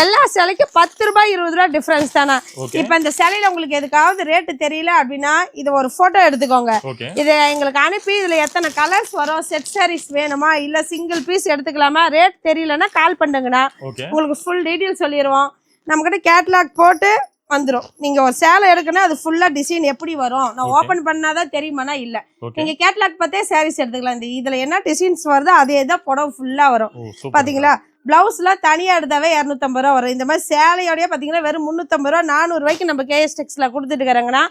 [SPEAKER 1] எல்லா சேலைக்கும் 10 ரூபாய் 20 ரூபாய் டிஃபரன்ஸ் தானா. இப்ப இந்த சேலையில உங்களுக்கு எதுக்காவது ரேட்டு தெரியல அப்படின்னா இது ஒரு போட்டோ எடுத்துக்கோங்க. இதை எங்களுக்கு அனுப்பி இதுல எத்தனை கலர்ஸ் வரும் செட் சாரீஸ் வேணுமா இல்ல சிங்கிள் பீஸ் எடுத்துக்கலாமா ரேட் தெரியலன்னா கால் பண்ணுங்கண்ணா. உங்களுக்கு ஃபுல் டீட்டெயில் சொல்லிடுவோம். நம்ம கிட்ட கேட்லாக் போட்டு வந்துரும். நீங்க ஒரு சேலை எடுக்கணும் அது ஃபுல்லா டிசைன் எப்படி வரும் நான் ஓபன் பண்ணாதான் தெரியுமானா இல்ல. நீங்க கேட்லாக் பார்த்தே சாரீஸ் எடுத்துக்கலாம். இந்த இதுல என்ன டிசைன்ஸ் வருதோ அதே தான் புடவை ஃபுல்லா வரும் பாத்தீங்களா. பிளவுஸ்ல தனியா எடுத்தாவே 250 ரூபா வரும். இந்த மாதிரி சேலையோடய பாத்தீங்கன்னா வெறும் 350 ரூபா 400 ரூபாய்க்கு நம்ம கேஎஸ் டெக்ஸ்ல கொடுத்துட்டு இருக்காங்கன்னா.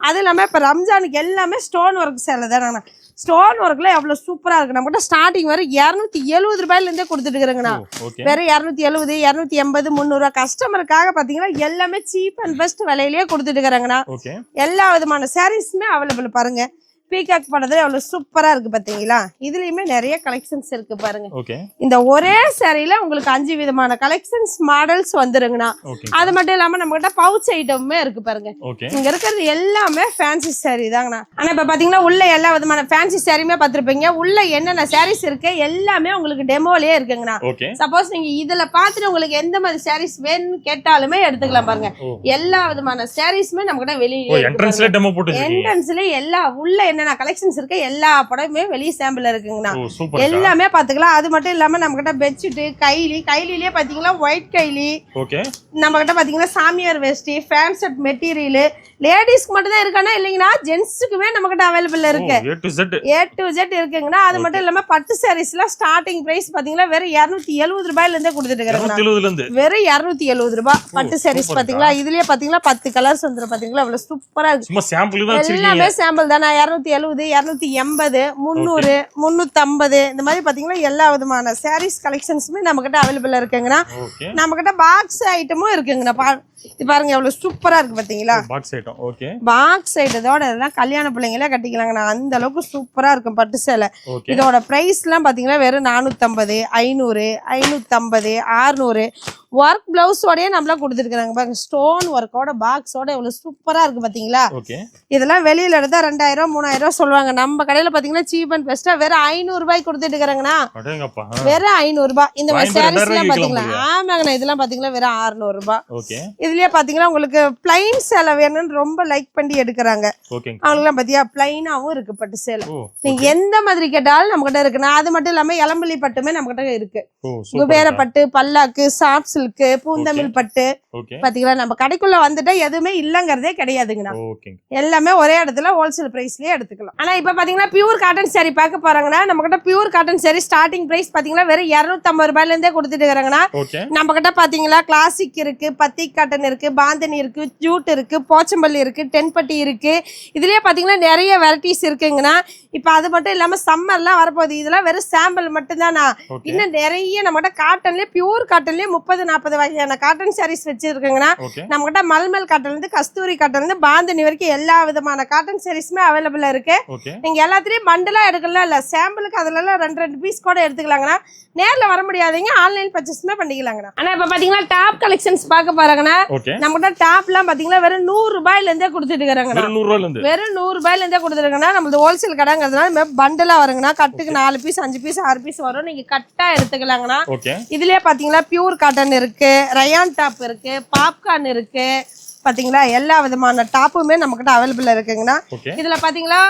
[SPEAKER 1] அது இல்லாம இப்ப ரம்ஜானுக்கு எல்லாமே ஸ்டோன் ஒர்க் சேலை தானே. ஸ்டோன் ஒர்க்ல எவ்வளவு சூப்பரா இருக்கு. நம்ம கிட்ட ஸ்டார்டிங் வரை 270 ரூபாயில இருந்தே கொடுத்துட்டு இருக்காங்கண்ணா. வெறும் 270 280 300 ரூபாய். கஸ்டமருக்காக பாத்தீங்கன்னா எல்லாமே சீப் அண்ட் பெஸ்ட் விலையிலேயே கொடுத்துட்டு இருக்காங்கண்ணா. எல்லா விதமான சாரீஸுமே அவைலபிள் பாருங்க. பீகாக் பண்றது எவ்வளவு சூப்பரா இருக்கு பாத்தீங்களா. இதுலயுமே நிறைய கலெக்ஷன்ஸ் இருக்கு பாருங்க. இந்த ஒரே சாரியில உங்களுக்கு 5 விதமான கலெக்ஷன்ஸ் மாடல்ஸ் வந்துருங்கண்ணா. அது மட்டும் இல்லாம நம்ம கிட்ட பவுச் ஐட்டமுமே இருக்கு பாருங்க. இங்க இருக்கிறது எல்லாமே ஃபேன்சி சாரி தாங்கண்ணா. ஆனா இப்ப பாத்தீங்கன்னா உள்ள எல்லா விதமான ஃபேன்சி சாரியுமே பாத்திருப்பீங்க. உள்ள என்னென்ன சாரீஸ் இருக்கு எல்லாமே உங்களுக்கு டெமோலயே இருக்குங்கண்ணா. சப்போஸ் நீங்க இதுல பாத்துட்டு உங்களுக்கு எந்த மாதிரி சாரீஸ் வேணும்னு கேட்டாலுமே எடுத்துக்கலாம் பாருங்க. எல்லா விதமான சாரீஸுமே நம்ம கிட்ட வெளியே என்ட்ரன்ஸ்ல எல்லா உள்ள என்னென்ன கலெக்ஷன்ஸ் இருக்கு எல்லா படமுமே வெளிய சாம்பிள் இருக்குங்கண்ணா. எல்லாமே பாத்துக்கலாம். அது மட்டும் இல்லாம நம்ம கிட்ட பெட்ஷீட் கைலிலேயே பாத்தீங்கன்னா ஒயிட் கைலி நம்ம கிட்ட பாத்தீங்கன்னா சாமியார் வேஷ்டி ஃபேன் செட் மெட்டீரியல் லேடிஸ்க்கு மட்டும் தான் இருக்கானா இல்லைங்கண்ணா ஜென்ஸுக்குமே நம்ம கிட்ட அவைலபிள் இருக்கு. A to Z இருக்குங்கண்ணா. அது மட்டும் இல்லாம பட்டு சாரீஸ்ல ஸ்டார்டிங் பிரைஸ் பாத்தீங்கன்னா வெறும் 270 ரூபாயில இருந்தே கொடுத்துட்டு இருக்காங்க. வெறும் 270 ரூபாய் பட்டு சாரீஸ் பாத்தீங்களா. இதுலயே பாத்தீங்கன்னா 10 கலர்ஸ் வந்துரும் பாத்தீங்களா. அவ்வளவு சூப்பரா இருக்கு. எல்லாமே சாம்பிள் தான். 270 280 300 350 இந்த மாதிரி பாத்தீங்கன்னா எல்லா விதமான சாரீஸ் கலெக்ஷன்ஸுமே நம்ம கிட்ட அவைலபிள் இருக்குங்கண்ணா. நம்ம கிட்ட பாக்ஸ் ஐட்டமும் இருக்குங்கண்ணா. இது பாருங்க எவ்வளவு சூப்பரா இருக்கு பாத்தீங்களா. பாக்ஸ் ஐட்டத்தோட இதெல்லாம் கல்யாண பிள்ளைங்களே கட்டிக்கலாங்கண்ணா. அந்த அளவுக்கு சூப்பரா இருக்கும் பட்டு சேலை. இதோட பிரைஸ் எல்லாம் பாத்தீங்கன்னா வெறும் 450 500 550 600 ஒர்க் பிளவுஸோடய நம்மளா கொடுத்துருக்காங்க பாருங்க. ஸ்டோன் ஒர்க்கோட பாக்ஸோட எவ்வளவு சூப்பரா இருக்கு பாத்தீங்களா. இதெல்லாம் வெளியில எடுத்தா 2000 3000 சொல்லுவாங்க. நம்ம கடையில பாத்தீங்கன்னா சீப் அண்ட் பெஸ்டா வெறும் 500 ரூபாய்க்கு கொடுத்துட்டு இருக்காங்கண்ணா. வெறும் 500 ரூபாய். இந்த மாதிரி சாரீஸ் எல்லாம் பாத்தீங்களா. ஆமாங்கண்ணா. இதெல்லாம் பாத்தீங்கன்னா வெறும் 600 ரூபாய். இதுலயே பாத்தீங்கன்னா உங்களுக்கு பிளைன் சேலை வேணும்னு ரொம்ப லைக் பண்ணி எடுக்கிறாங்க. அவங்களுக்கு பாத்தியா பிளைனாவும் இருக்கு பட்டு சேலை. நீங்க எந்த மாதிரி கேட்டாலும் நம்ம கிட்ட இருக்குண்ணா. அது மட்டும் இல்லாம இளம்பள்ளி பட்டுமே நம்ம கிட்ட இருக்கு. குபேர பட்டு பல்லாக்கு சாஃப்ட் சில்க் பூந்தமிழ் பட்டு பாத்தீங்களா. நம்ம கடைக்குள்ள வந்துட்டா எதுவுமே இல்லங்கிறதே கிடையாதுங்கண்ணா. எல்லாமே ஒரே இடத்துல ஹோல்சேல் பிரைஸ்லயே எடுத்துக்கலாம். ஆனா இப்ப பாத்தீங்கன்னா பியூர் காட்டன் சாரி பார்க்க போறாங்கன்னா நம்ம கிட்ட pure cotton sari starting price பாத்தீங்கன்னா வெறும் 250 ரூபாயில இருந்தே கொடுத்துட்டு இருக்காங்கன்னா. நம்ம கிட்ட பாத்தீங்களா கிளாசிக் இருக்கு பத்திக் காட்டன் இருக்கு பாந்தனி இருக்கு ஜூட் இருக்கு போச்சம்பள்ளி இருக்கு டென்பட்டி இருக்கு. இதுலயே பாத்தீங்கன்னா நிறைய வெரைட்டிஸ் இருக்குங்கண்ணா. இப்ப அது மட்டும் இல்லாம சம்மர்லாம் வரப்போகுது. இதெல்லாம் வெறும் சாம்பிள் மட்டும் தானா. இன்னும் நிறைய நம்ம கிட்ட காட்டன்லயே பியூர் காட்டன்லயே 30 40 வகையான காட்டன் சாரீஸ் வச்சிருக்கீங்கன்னா
[SPEAKER 2] ஓகே
[SPEAKER 1] நம்ம கிட்ட மல்மல் காட்டன்ல இருந்து கஸ்தூரி காட்டன்ல இருந்து பாந்தனி வரைக்கும் எல்லா விதமான காட்டன் சாரீஸுமே அவைலபிளா இருக்கு.
[SPEAKER 2] ஓகே
[SPEAKER 1] நீங்க எல்லாத்தையும் பண்டலா எடுக்கலாம் இல்ல சாம்பிளுக்கு அதுல எல்லாம் 2 பீஸ் கூட எடுத்துக்கலாங்கண்ணா. நேர்ல வர முடியாதீங்க, ஆன்லைன் பர்ச்சேஸ்மே பண்ணிக்கலாங்கண்ணா. ஆனா இப்ப பாத்தீங்கன்னா டாப் கலெக்ஷன்ஸ் பார்க்க போறாங்கன்னா
[SPEAKER 2] ஓகே
[SPEAKER 1] நம்ம கிட்ட டாப் எல்லாம் பாத்தீங்கன்னா வெறும் 100 ரூபாயில இருந்தே கொடுத்துட்டு இருக்காங்கண்ணா.
[SPEAKER 2] வெறும் 100 ரூபாயில இருந்து
[SPEAKER 1] வெறும் 100 ரூபாயில இருந்தே கொடுத்துருக்கேன்னா நம்மளது ஹோல்சேல் கடைங்கிறதுனால பண்டலா வருங்கண்ணா. கட்டுக்கு 4 பீஸ் 5 பீஸ் 6 பீஸ் வரும், நீங்க கட்டா எடுத்துக்கலாங்கண்ணா.
[SPEAKER 2] ஓகே
[SPEAKER 1] இதுலயே பாத்தீங்கன்னா பியூர் காட்டன் இருக்கு, ரயான் டாப் இருக்கு, பாப்கார்ன் இருக்கு, பாத்தீங்களா எல்லா விதமான டாப்புமே நம்ம கிட்ட அவைலபிள் இருக்குங்கண்ணா.
[SPEAKER 2] ஓகே
[SPEAKER 1] இதுல பாத்தீங்களா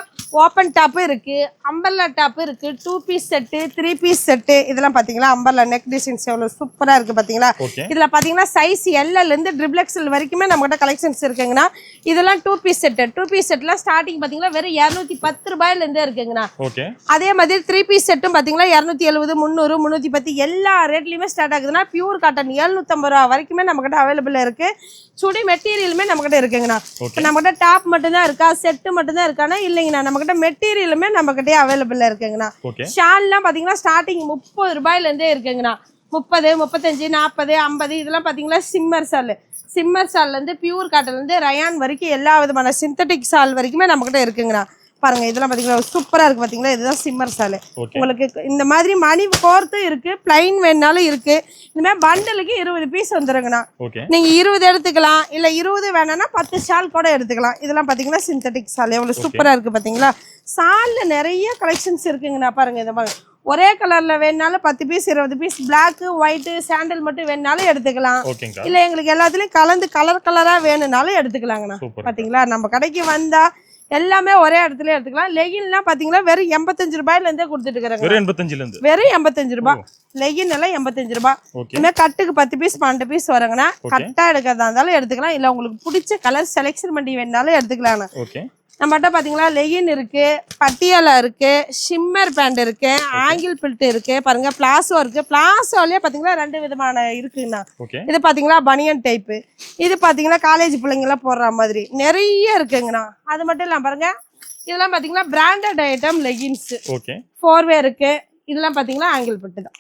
[SPEAKER 1] ஓப்பன் டாப் இருக்கு, அம்பர்லா டாப் இருக்கு, 2 பீஸ் செட்டு, 3 பீஸ் செட்டு. இதெல்லாம் பாத்தீங்களா அம்பர்லா நெக் டிசைன்ஸ் எவ்வளவு சூப்பரா இருக்கு பாத்தீங்களா.
[SPEAKER 2] ஓகே
[SPEAKER 1] இதுல பாத்தீங்கன்னா சைஸ் எல்ல இருந்து ட்ரிபிள் எக்ஸ்எல் வரைக்குமே நம்ம கிட்ட கலெக்ஷன்ஸ் இருக்குங்கண்ணா. இதெல்லாம் 2 பீஸ் செட்டு. 2 பீஸ் செட்லாம் ஸ்டார்டிங் பாத்தீங்கன்னா வெறும் 210 ரூபாயில இருந்தே இருக்குங்கண்ணா.
[SPEAKER 2] ஓகே
[SPEAKER 1] அதே மாதிரி 3 பீஸ் செட்டும் பாத்தீங்கன்னா 270, 300, 310 எல்லா ரேட்லயுமே ஸ்டார்ட் ஆகுதுன்னா. பியூர் காட்டன் 750 ரூபா வரைக்குமே நம்ம கிட்ட அவைலபிள் இருக்கு. சுடி மெட்டீரியலுமே நம்ம கிட்ட இருக்குங்கண்ணா. இப்போ நம்ம கிட்ட டாப் மட்டும் தான் இருக்கா, செட்டு மட்டும் தான் இருக்கானா இல்லைங்கண்ணா, நம்ம கிட்ட மெட்டீரியலுமே நம்ம கிட்டே அவைலபிள் இருக்குங்கண்ணா.
[SPEAKER 2] ஓகே
[SPEAKER 1] ஷால்லாம் பாத்தீங்கன்னா ஸ்டார்டிங் 30 ரூபாயில இருந்தே இருக்குங்கண்ணா. 30, 35, 40, 50 இதெல்லாம் பாத்தீங்கன்னா சிம்மர் சால். சிம்மர் சால்ல இருந்து பியூர் காட்டன்ல இருந்து ரயான் வரைக்கும் எல்லா விதமான சிந்தட்டிக் சால் வரைக்குமே நம்ம கிட்ட இருக்குங்கண்ணா. பாருங்க இதெல்லாம் பாத்தீங்கன்னா சூப்பரா இருக்கு பாத்தீங்களா. இதுதான் சிம்மர் சால்.
[SPEAKER 2] ஓகே
[SPEAKER 1] உங்களுக்கு இந்த மாதிரி மணி கோர்த்தும் இருக்கு, பிளைன் வேணாலும் இருக்கு. இந்த மாதிரி பண்டலுக்கு 20 பீஸ் வந்துருங்கண்ணா.
[SPEAKER 2] ஓகே
[SPEAKER 1] நீங்க 20 எடுத்துக்கலாம், இல்ல 20 வேணாம்னா 10 ஷால் கூட எடுத்துக்கலாம். இதெல்லாம் பாத்தீங்கன்னா சிந்தட்டிக் சால் எவ்வளவு சூப்பரா இருக்கு பாத்தீங்களா. சால்ல நிறைய கலெக்ஷன்ஸ் இருக்குங்கண்ணா. பாருங்க இதை பாருங்க, ஒரே கலர்ல வேணாலும் 10 piece 20 piece, black white sandal மட்டும் வேணாலும் எடுத்துக்கலாம்.
[SPEAKER 2] ஓகேங்க
[SPEAKER 1] இல்ல எங்களுக்கு எல்லாத்துலயும் கலந்து கலரா வேணும்னாலும் எடுத்துக்கலாங்கண்ணா.
[SPEAKER 2] சூப்பர்
[SPEAKER 1] பாத்தீங்களா நம்ம கடைக்கு வந்தா எல்லாமே ஒரே இடத்துல எடுத்துக்கலாம். லெகின்லாம் பாத்தீங்கன்னா வெறும் 85 ரூபாயில இருந்தே கொடுத்துட்டு இருக்காங்க.
[SPEAKER 2] வெறும் 85 ல இருந்து
[SPEAKER 1] வெறும் 85 ரூபாய். லெகின் எல்லாம் 85 ரூபாய்.
[SPEAKER 2] ஓகே
[SPEAKER 1] இந்த கட்டுக்கு 10 பீஸ் 12 பீஸ் வருங்கண்ணா. கட்டா எடுக்கிறதா இருந்தாலும் எடுத்துக்கலாம், இல்ல உங்களுக்கு பிடிச்ச கலர் செலெக்ஷன் பண்ணி வேணாலும் எடுத்துக்கலாம்ண்ணா.
[SPEAKER 2] ஓகே
[SPEAKER 1] நம்மகிட்ட பாத்தீங்களா லெகின் இருக்கு, பட்டியாலா இருக்கு, ஷிம்மர் பேண்ட் இருக்கு, ஆங்கிள் பில்ட் இருக்கு, பாருங்க பிளாசோ இருக்கு. பிளாசோலயே பாத்தீங்கன்னா 2 விதமான இருக்குங்கண்ணா.
[SPEAKER 2] ஓகே
[SPEAKER 1] இது பாத்தீங்களா பனியன் டைப், இது பாத்தீங்கன்னா காலேஜ் பிள்ளைங்க எல்லாம் போடுற மாதிரி நிறைய இருக்குங்கண்ணா. அது மட்டும் இல்லாம பாருங்க இதெல்லாம் பாத்தீங்கன்னா பிராண்டட் ஐட்டம் லெகின்ஸ்.
[SPEAKER 2] ஓகே
[SPEAKER 1] 4வே இருக்கு. இதெல்லாம் பாத்தீங்கன்னா ஆங்கிள் பில்ட் தான்.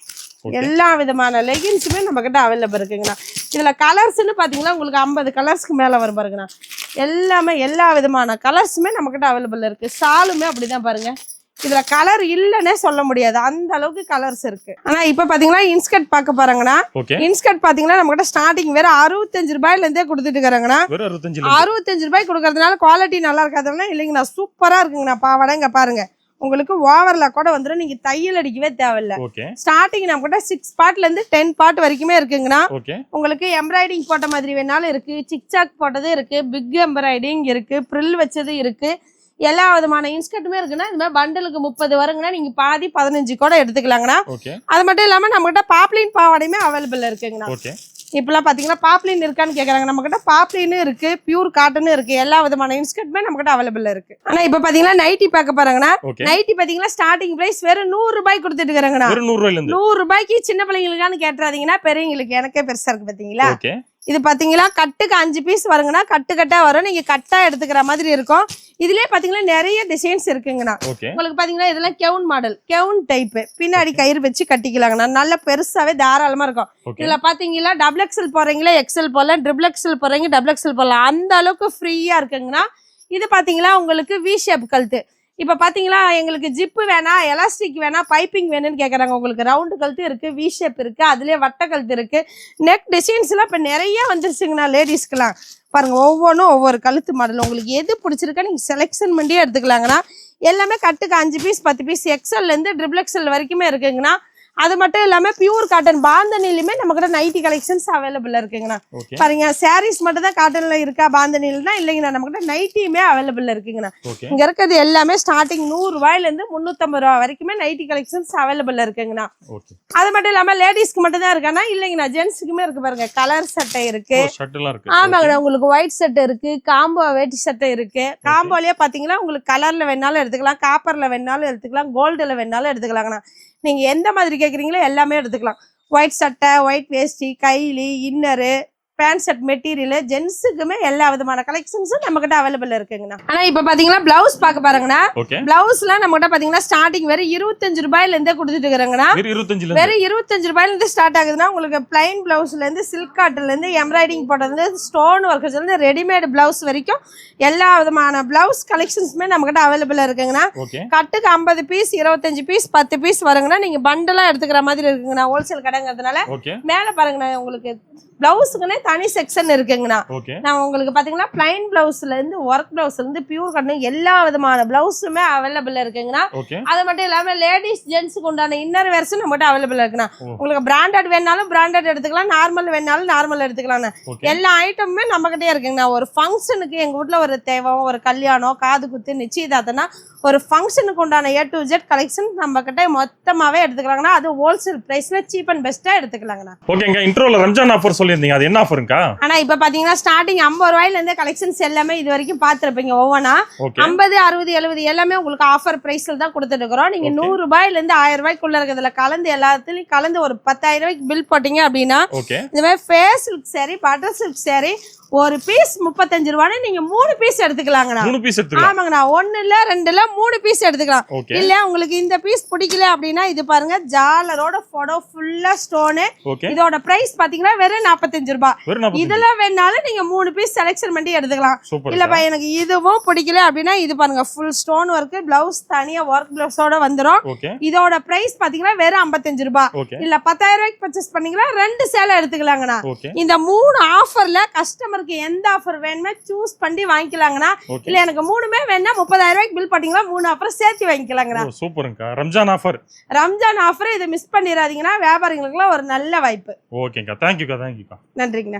[SPEAKER 1] எல்லா விதமான லெகின்ஸுமே நம்ம கிட்ட அவைலபிள் இருக்குங்கண்ணா. இதுல கலர்ஸ்ன்னு பாத்தீங்கன்னா உங்களுக்கு 50 கலர்ஸ்க்கு மேல வரும் பாருங்கண்ணா. எல்லாமே எல்லா விதமான கலர்ஸுமே நம்ம கிட்ட அவைலபிள் இருக்கு. சாலுமே அப்படிதான் பாருங்க, இதுல கலர் இல்லன்னே சொல்ல முடியாது, அந்த அளவுக்கு கலர்ஸ் இருக்கு. ஆனா இப்ப பாத்தீங்கன்னா இன்ஸ்கர்ட் பார்க்க போறாங்கன்னா,
[SPEAKER 2] ஓகே
[SPEAKER 1] இன்ஸ்கர்ட் பாத்தீங்கன்னா நம்ம கிட்ட ஸ்டார்டிங் வேற 65 ரூபாயில இருந்தே கொடுத்துட்டு இருக்காங்கண்ணா.
[SPEAKER 2] வெறும் 65 ல
[SPEAKER 1] 65 ரூபாய் கொடுக்கறதுனால குவாலிட்டி நல்லா இருக்காதுன்னா இல்லைங்கண்ணா, சூப்பரா இருக்குங்கண்ணா. பாவாடை இங்க பாருங்க உங்களுக்கு ஓவர்ல கூட வந்துடும், நீங்க தையல் அடிக்கவே தேவையில்ல.
[SPEAKER 2] ஓகே
[SPEAKER 1] ஸ்டார்டிங் நம்ம கிட்ட 6 பார்ட்ல இருந்து 10 பார்ட் வரைக்குமே இருக்குங்கண்ணா.
[SPEAKER 2] ஓகே
[SPEAKER 1] உங்களுக்கு எம்ப்ராய்டிங் போட்ட மாதிரி வேணாலும் இருக்கு, சிக்சாக் போட்டது இருக்கு, பிக் எம்ப்ராய்டிங் இருக்கு, ப்ரில் வச்சது இருக்கு, எல்லா விதமான இன்ஸ்கர்ட்டுமே இருக்குன்னா. இந்த மாதிரி பண்டலுக்கு 30 வருங்கன்னா நீங்க பாதி 15 கூட எடுத்துக்கலாங்கண்ணா.
[SPEAKER 2] ஓகே
[SPEAKER 1] அது மட்டும் இல்லாம நம்ம கிட்ட பாப்லின் பாவாடையுமே அவைலபிள் இருக்குங்கண்ணா.
[SPEAKER 2] ஓகே
[SPEAKER 1] இப்பெல்லாம் பாத்தீங்கன்னா பாப்லின் இருக்கான்னு கேக்குறாங்க. நம்ம கிட்ட பாப்லின் இருக்கு, பியூர் காட்டனும் இருக்கு, எல்லா விதமான இன்ஸ்கர்ட்டுமே நம்ம கிட்ட அவைலபிள் இருக்கு. ஆனா இப்ப பாத்தீங்கன்னா நைட்டி பார்க்க போறாங்கன்னா,
[SPEAKER 2] ஓகே
[SPEAKER 1] நைட்டி பாத்தீங்கன்னா ஸ்டார்டிங் பிரைஸ் வெறும் 100 ரூபாய் கொடுத்துட்டு இருக்காங்கண்ணா.
[SPEAKER 2] வெறும் 100 ரூபாயில இருந்து
[SPEAKER 1] 100 ரூபாய்க்கு சின்ன பிள்ளைங்களுக்கான்னு கேட்டுறாதீங்கன்னா, பெரியவங்களுக்கு எனக்கே பெருசா இருக்கு பாத்தீங்களா.
[SPEAKER 2] ஓகே
[SPEAKER 1] இது பாத்தீங்களா கட்டுக்கு 5 பீஸ் வருங்கண்ணா. கட்டு கட்டா வரும், நீங்க கட்டா எடுத்துக்கிற மாதிரி இருக்கும். இதுலயே பாத்தீங்கன்னா நிறைய டிசைன்ஸ் இருக்குங்கண்ணா.
[SPEAKER 2] ஓகே
[SPEAKER 1] உங்களுக்கு பாத்தீங்கன்னா இதெல்லாம் கெவுன் மாடல், கெவுன் டைப், பின்னாடி கயிறு வச்சு கட்டிக்கலாங்கண்ணா. நல்ல பெருசாவே தாராளமா இருக்கும். இதுல பாத்தீங்கன்னா டபுள் எக்ஸ்எல் போறீங்களா எக்ஸ்எல் போடலாம், ட்ரிபிள் எக்ஸ்எல் போறீங்க டபுள் எக்ஸ்எல் போடலாம், அந்த அளவுக்கு ஃப்ரீயா இருக்குங்கண்ணா. இது பாத்தீங்களா உங்களுக்கு வி ஷேப் கழுத்து. இப்ப பாத்தீங்களா எங்களுக்கு ஜிப்பு வேணா, எலாஸ்டிக் வேணா, பைப்பிங் வேணும்னு கேக்குறாங்க. உங்களுக்கு ரவுண்டு கழுத்து இருக்கு, வி ஷேப் இருக்கு, அதுலயே வட்ட கழுத்து இருக்கு. நெக் டிசைன்ஸ் எல்லாம் இப்ப நிறைய வந்துருச்சுங்கண்ணா லேடிஸ்க்குலாம். பாருங்க ஒவ்வொன்றும் ஒவ்வொரு கழுத்து மாடல், உங்களுக்கு எது பிடிச்சிருக்கா நீங்க செலெக்ஷன் பண்ணி எடுத்துக்கலாங்கண்ணா. எல்லாமே கட்டுக்கு 5 பீஸ் 10 பீஸ், எக்ஸ்எல்ல இருந்து ட்ரிபிள் எக்ஸ்எல் வரைக்குமே இருக்குங்கண்ணா. அது மட்டும் இல்லாம பியூர் காட்டன் பாந்தனிலுமே நம்ம கிட்ட நைட்டி கலெக்ஷன்ஸ் அவைலபிள் இருக்குங்கண்ணா. பாருங்க சாரீஸ் மட்டும் தான் காட்டன்ல இருக்கா, பாந்தனில்னா இல்லைங்கண்ணா, நம்ம கிட்ட நைட்டியுமே அவைலபிள் இருக்குங்கண்ணா. இங்க இருக்கிறது எல்லாமே ஸ்டார்டிங் 100 ரூபாயில இருந்து 350 ரூபாய் வரைக்குமே நைட்டி கலெக்ஷன்ஸ் அவைலபிள் இருக்குங்கண்ணா. அது மட்டும் இல்லாம லேடிஸ்க்கு மட்டும் தான் இருக்கானா இல்லைங்கண்ணா, ஜென்ஸுக்குமே இருக்கு. பாருங்க கலர் சட்டை இருக்கு, ஆமாங்கண்ணா. உங்களுக்கு ஒயிட் சட்டை இருக்கு, காம்போ வேட்டி சட்டை இருக்கு. காம்போலயே பாத்தீங்கன்னா உங்களுக்கு கலர்ல வேணாலும் எடுத்துக்கலாம், காப்பர்ல வேணாலும் எடுத்துக்கலாம், கோல்டுல வேணாலும் எடுத்துக்கலாங்கண்ணா. நீங்க எந்த மாதிரி கேக்குறீங்களோ எல்லாமே எடுத்துக்கலாம். ஒயிட் சட்டை, ஒயிட் வேஷ்டி, கைலி, இன்னரு, பேண்ட் ஷர்ட் மெட்டீரியல் ஜென்ஸுக்குமே எல்லா விதமான கலெக்ஷன்ஸும் நம்ம கிட்ட அவைலபிள் இருக்குங்கண்ணா. ஆனா இப்ப பாத்தீங்கன்னா பிளவுஸ் பாக்க பாருங்கண்ணா.
[SPEAKER 2] ஓகே
[SPEAKER 1] பிளவுஸ்லாம் நம்ம கிட்ட பாத்தீங்கன்னா ஸ்டார்டிங் வெறும் 25 ரூபாயில இருந்தே கொடுத்துட்டு இருக்கிறாங்கண்ணா. வெறும் 25 ரூபாயில இருந்து ஸ்டார்ட் ஆகுதுன்னா உங்களுக்கு பிளைன் பிளவுஸ்ல இருந்து சில்க் காட்டன்ல இருந்து எம்ப்ராய்டிங் போட்டதுல இருந்து ஸ்டோன் ஒர்க்ஸ்ல இருந்து ரெடிமேட் பிளவுஸ் வரைக்கும் எல்லா விதமான பிளவுஸ் கலெக்ஷன்ஸுமே நம்ம கிட்ட அவைலபிள் இருக்குங்கண்ணா. கட்டுக்கு 50 பீஸ் 25 பீஸ் 10 பீஸ் வருங்கண்ணா. நீங்க பண்டலா எடுத்துக்கிற மாதிரி இருக்குங்கண்ணா. ஹோல்சேல் கடைங்கிறதுனால மேல பாருங்கண்ணா உங்களுக்கு பிளவுஸுக்குன்னே தனி செக்ஷன் இருக்குங்கண்ணா. நான் உங்களுக்கு பாத்தீங்கன்னா பிளைன் பிளவுஸ்ல இருந்து ஒர்க் பிளவுஸ்ல இருந்து பியூர் கட்டணும் எல்லா விதமான பிளவுஸுமே அவைலபிள் இருக்குங்கண்ணா. அது மட்டும் இல்லாம லேடிஸ் ஜென்ஸுக்கு உண்டான இன்னர் வேர்ஸும் நம்மகிட்ட அவைலபிள் இருக்குண்ணா. உங்களுக்கு பிராண்டட் வேணாலும் பிராண்டட் எடுத்துக்கலாம், நார்மல் வேணாலும் நார்மல் எடுத்துக்கலாம். எல்லா ஐட்டமுமே நம்ம கிட்டே இருக்குங்கண்ணா. ஒரு ஃபங்க்ஷனுக்கு எங்க வீட்டுல ஒரு தேவை, ஒரு கல்யாணம், காது குத்து, நிச்சயதார்த்தம்னா ஒரு ஃபங்க்ஷனுக்கு உண்டான A to Z கலெக்ஷன் நம்ம கிட்ட மொத்தமாவே எடுத்துக்கலாங்கண்ணா. அது ஹோல்சேல் பிரைஸ்ல சீப் அண்ட் பெஸ்டா எடுத்துக்கலாங்கண்ணா.
[SPEAKER 2] ஓகேங்க. இன்ட்ரோல ரம்ஜான் ஆஃபர் சொல்லிருந்தீங்க, அது என்ன ஆஃபருங்கா?
[SPEAKER 1] ஆனா இப்ப பாத்தீங்கன்னா ஸ்டார்டிங் 50 ரூபாயில இருந்தே கலெக்ஷன்ஸ் எல்லாமே இது வரைக்கும் பாத்துருப்பீங்க. ஒவ்வொன்னா 50, 60, 70 எல்லாமே உங்களுக்கு ஆஃபர் பிரைஸ்ல தான் கொடுத்துட்டு இருக்கிறோம். நீங்க 100 ரூபாயில இருந்து 1000 ரூபாய்க்குள்ள இருக்கிறதுல கலந்து எல்லாத்துலயும் கலந்து ஒரு 10,000 ரூபாய்க்கு பில் போட்டீங்க அப்படின்னா இந்த மாதிரி ஃபேஸ் silk sari, butter silk sari ஒரு பீஸ் 35 ரூபான்னு நீங்க 3 பீஸ் எடுத்துக்கலாங்கண்ணா. ஆமாங்கண்ணா. 1 இல்ல 2 இல்ல 3 பீஸ் எடுத்துக்கலாம். இல்ல உங்களுக்கு இந்த பீஸ் பிடிக்கல அப்படின்னா இது பாருங்க ஜாலரோட போடோ ஃபுல்லா ஸ்டோனு. இதோட பிரைஸ் பாத்தீங்கன்னா வெறும் 45 ரூபாய். இதுல வேணாலும் நீங்க 3 பீஸ் செலக்ஷன் பண்ணி எடுத்துக்கலாம். இல்லப்பா எனக்கு இதுவும் பிடிக்கல அப்படின்னா இது பாருங்க ஃபுல் ஸ்டோன் ஒர்க், பிளவுஸ் தனியா ஒர்க் பிளவுஸோட வந்துரும். இதோட பிரைஸ் பாத்தீங்கன்னா வெறும் 55 ரூபாய். இல்ல 10,000 ரூபாய்க்கு பர்ச்சேஸ் பண்ணீங்கன்னா 2 சேலை எடுத்துக்கலாங்கண்ணா. இந்த 3 ஆஃபர்ல கஸ்டமர் எந்த ஆஃபர் வேணுமே சூஸ் பண்ணி வாங்கிக்கலாங்கண்ணா. இல்ல எனக்கு 3மே வேணா 30,000 ரூபாய்க்கு பில் பண்ணீங்களா 3 ஆஃபர் சேர்த்து வாங்கிக்கலாங்கண்ணா.
[SPEAKER 2] சூப்பர்ங்கா. ரம்ஜான் ஆஃபர்
[SPEAKER 1] இதை மிஸ் பண்ணிடாதீங்கன்னா வியாபாரிகளுக்கு ஒரு நல்ல வாய்ப்பு.
[SPEAKER 2] ஓகேங்கா. தேங்க்யூக்கா.
[SPEAKER 1] நன்றிங்கண்ணா.